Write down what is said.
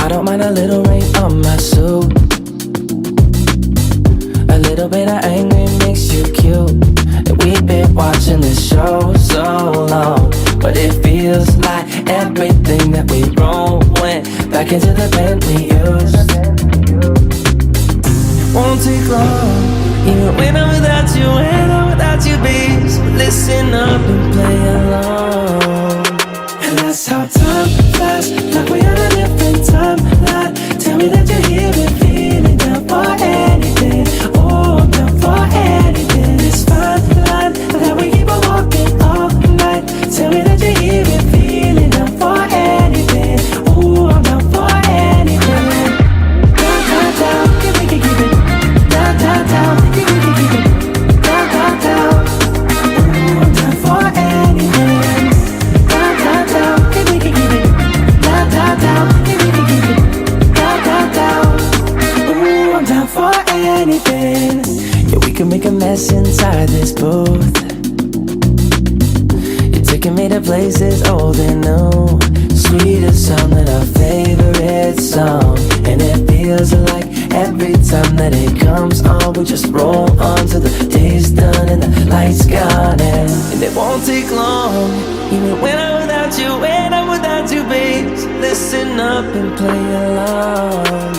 I don't mind a little rain on my suit. A little bit of angry makes you cute. And we've been watching this show so long, but it feels like everything that we wrote went back into the pen we used. Won't take long, even when I'm without you, when I'm without you, babe. So listen up and play along. And that's how time flies, like we're on a different timeline. Tell me that you're here and feeling down for anything. Oh, I'm down for anything. It's fine line that we keep on walking all night. Tell me that you're here and feeling down for anything. Oh, I'm down for anything. Down, down, down, if we can keep it. Down, down, down, if we can keep it. Down, down, down. Oh, I'm down for anything. Down, down, down, if we can keep it. Down, down, down, if we can keep it. Down, down, down. Oh, I'm down for anything. Yeah, we can make a mess inside this booth. You're taking me to places old and new. Sweetest sound than our favorite song. And it feels like every time that it comes on, we just roll on till the day's done and the lights gone. And it won't take long, even when I'm without you, when I'm without you, babe. So listen up and play along.